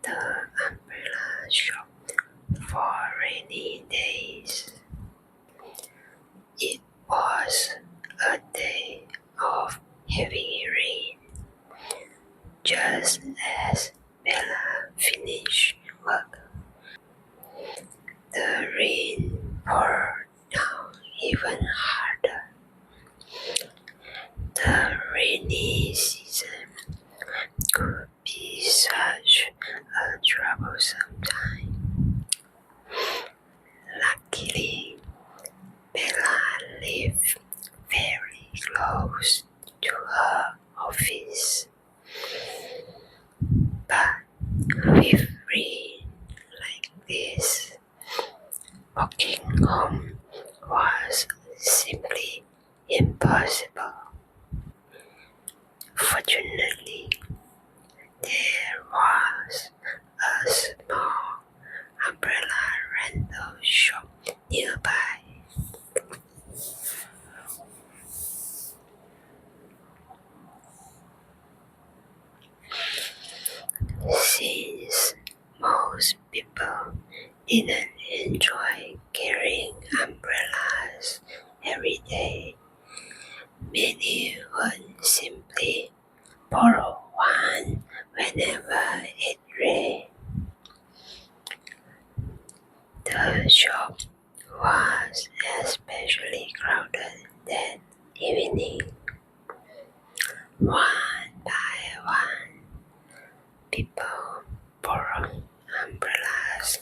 The umbrella shop for rainy days. It was a day of heavy rain. Just as Bella finished work, the rain poured down even harder. The rainy season could be such a troublesome time. Luckily, Bella lived very close to her office. But with rain like this, walking home was simply impossible. Fortunately, there was a small umbrella rental shop nearby. Since most people didn't enjoy carrying umbrellas every day, many would simply borrow one whenever it rained. The shop was especially crowded that evening. One by one, people borrowed umbrellas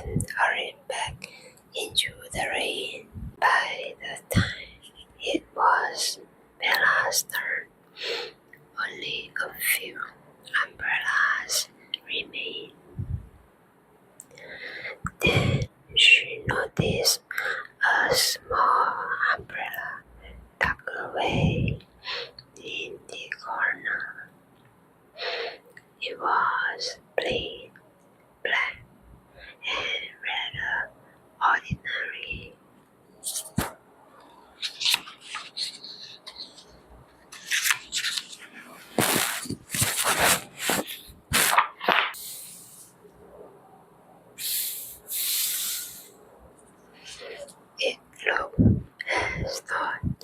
and hurried back into the rain. By the time it was Bella's turn, only a few umbrellas remained. Then she noticed a small umbrella tucked away in the corner. It was plain black and rather ordinary. It looked as though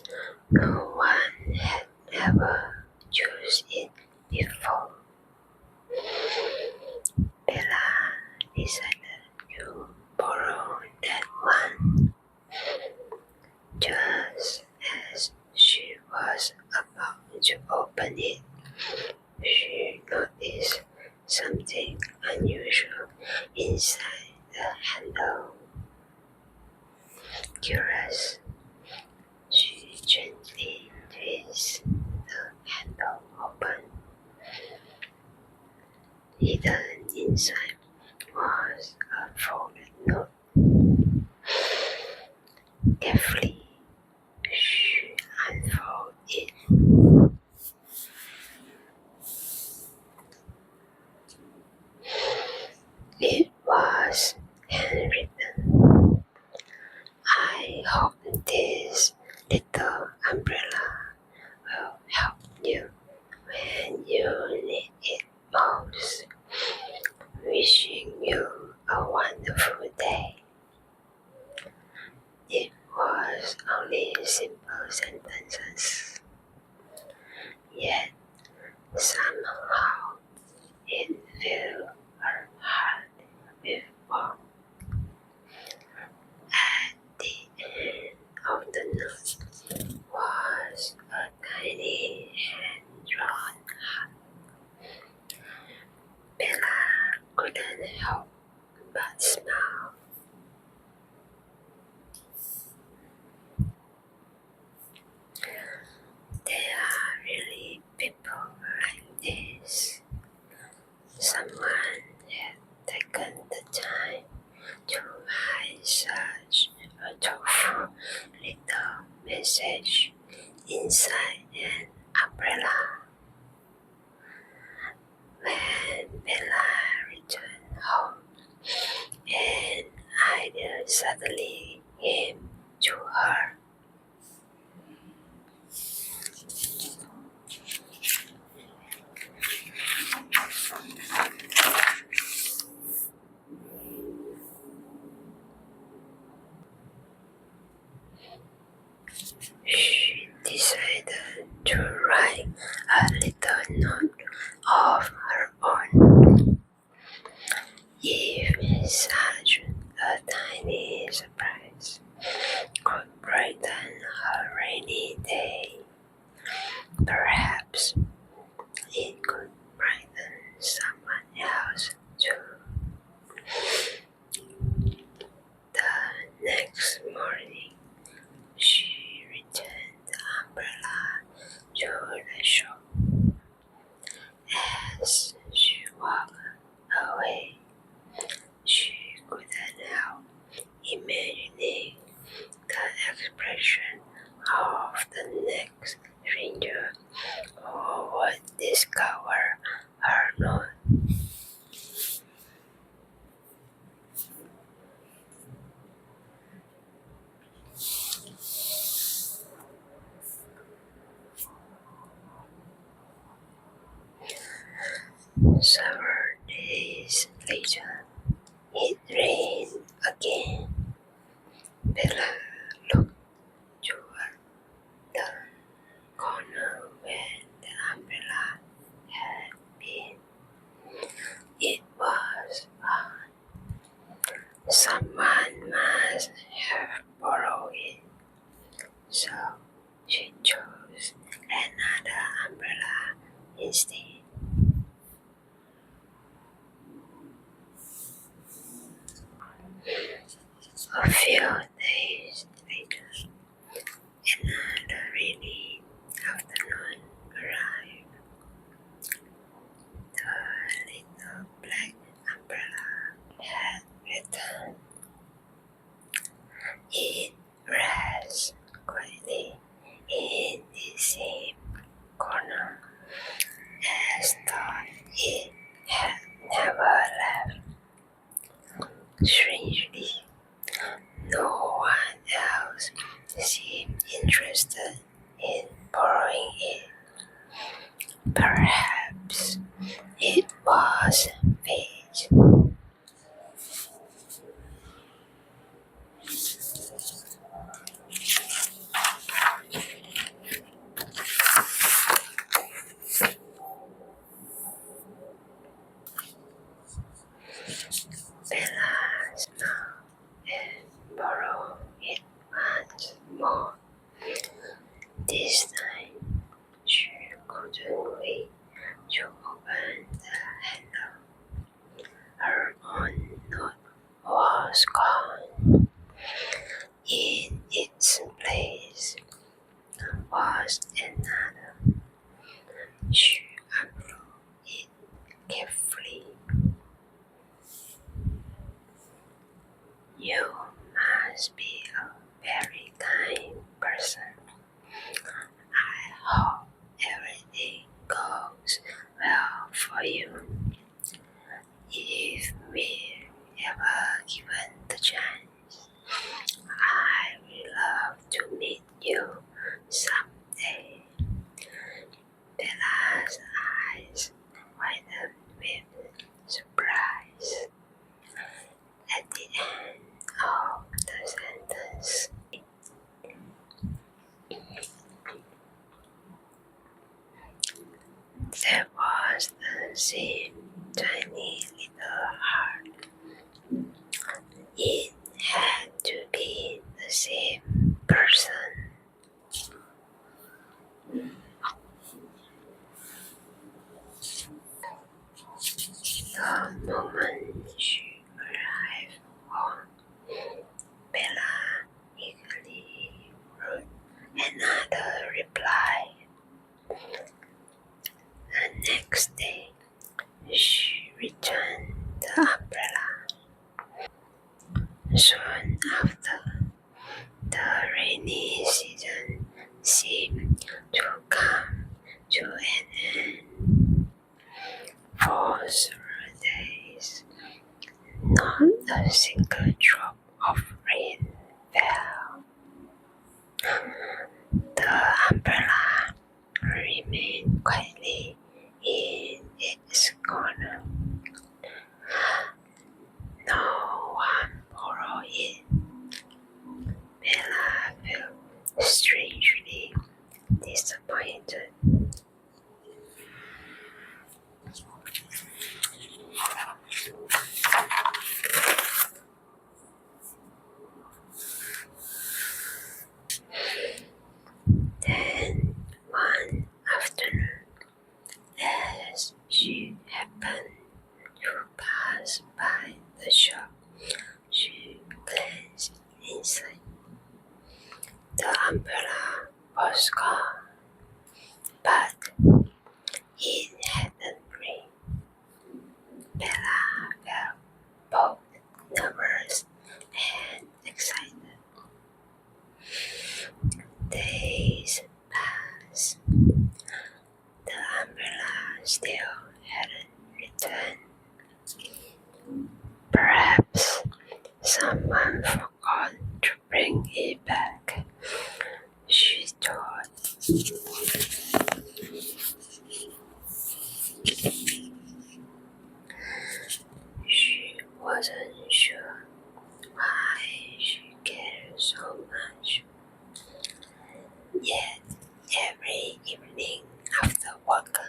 no one had ever used it before. Bella decided to borrow that one. Just as she was about to open it, she noticed something unusual inside the handle. Curious, she gently twisted the handle open. Hidden inside was a folded note. Carefully, she unfolded it. It was handwritten. I hope this little umbrella will help you when you need it most. Wishing you a wonderful day. It was only simple sentences, yet somehow it filled her heart with warmth. At the end of the note was a tiny hand-drawn heart. Bella couldn't beautiful little message inside an umbrella. When Bella returned home, an idea suddenly came to her. She decided to write a little note of her own. If such a tiny surprise could brighten her rainy day, perhaps it could brighten someone else too. The next morning, she returned the umbrella to the shop. As she walked away, she couldn't help imagining the expression of the next stranger who would discover her note. Several days later, it rained again. Bella looked toward the corner where the umbrella had been. It was gone. Someone must have borrowed it. So she chose another umbrella instead. A few days later, another rainy afternoon arrived. The little black umbrella had returned. It rests quietly in the same corner as though it had never left. Strangely, no one else seemed interested in borrowing it. Perhaps it was fate. Bella smiled and borrowed it once more. This time, she couldn't wait to open the handle. Her own note was gone. In its place was another. She unrolled it carefully. You must be a very kind person. I hope everything goes well for you. If we're ever given the chance, I would love to meet you someday. Bella's eyes widened with surprise. At the end of the sentence, there was the same tiny little heart. It had to be the same person. The moment she arrived home, Bella eagerly wrote another reply. The next day, rainy season seemed to come to an end. For several days, not a single drop of rain fell. The umbrella remained quietly in its corner. No one borrowed it. Bella felt strangely disappointed. Then, one afternoon, as she happened to pass by the shop, she glanced inside. The umbrella was gone, but it hadn't rained. Bella felt both nervous and excited. Days passed. The umbrella still hadn't returned. Perhaps someone forgot to bring it back, she thought. She wasn't sure why she cared so much. Yet every evening after work,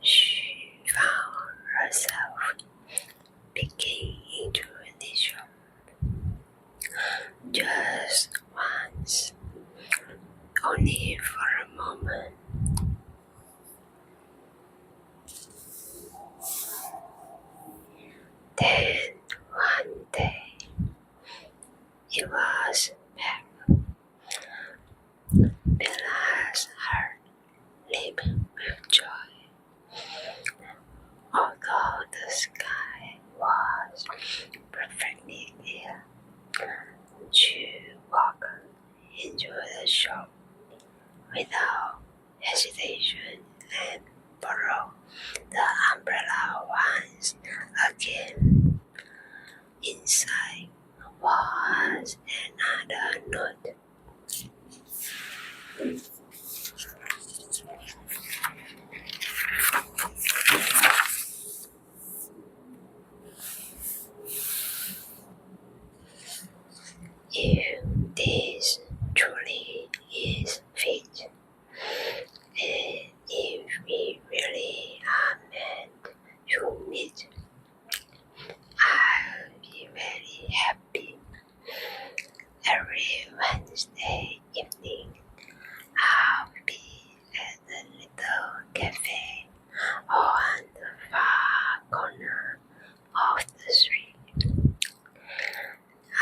she found herself peeking into the shop. Just once, only for a moment. Then one day, it was back. Bella's heart leaped with joy. Although the sky was perfectly clear, she walked into the shop without hesitation and borrowed the umbrella once again. Inside was another note. If this truly is fate, and if we really are meant to meet, I'll be very happy. Every Wednesday evening, I'll be at the little cafe on the far corner of the street.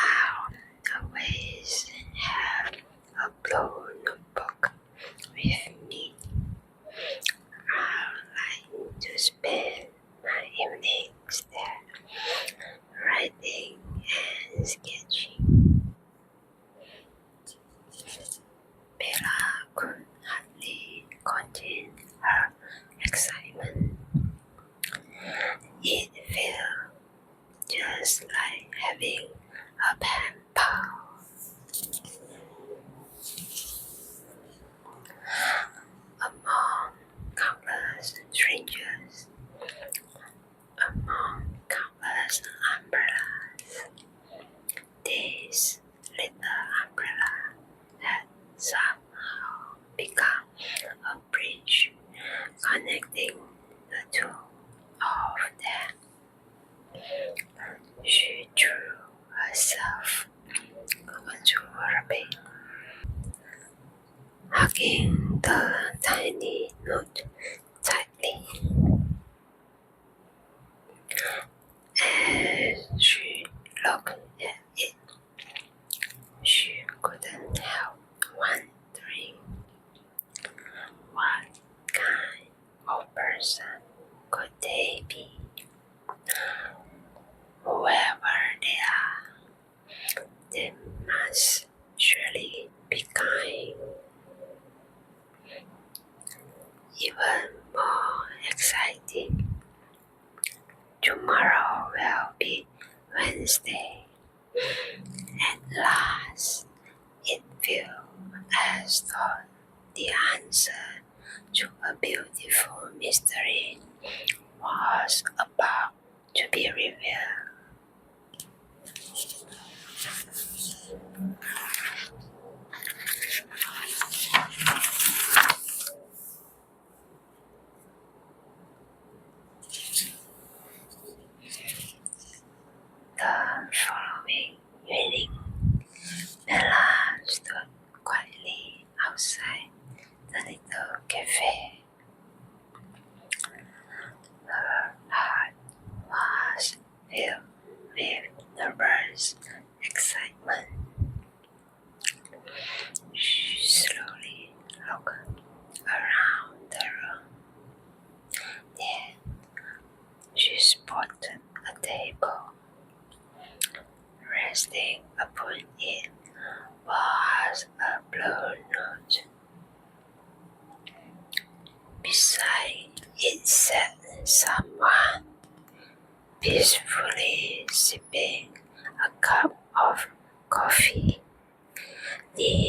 I'll always have a blue notebook with me. I like to spend my evenings there, writing and sketching. Bella could hardly contain her excitement. It felt just like having a pen pal. Among countless strangers, among countless umbrellas, this little umbrella had somehow become a bridge connecting the two of them. She drew herself onto her bed, hugging the tiny note tightly. As she looked at it, she couldn't help wondering what kind of person could they be. Whoever they are, they must surely even more exciting. Tomorrow will be Wednesday. At last, it feels as though the answer to a beautiful mystery was about to be revealed. The following evening, Bella stood quietly outside the little cafe. Her heart was filled with nervous excitement. She slowly looked around the room. Then she spotted a table. Resting upon it was a blue note. Beside it sat someone peacefully sipping a cup of coffee. The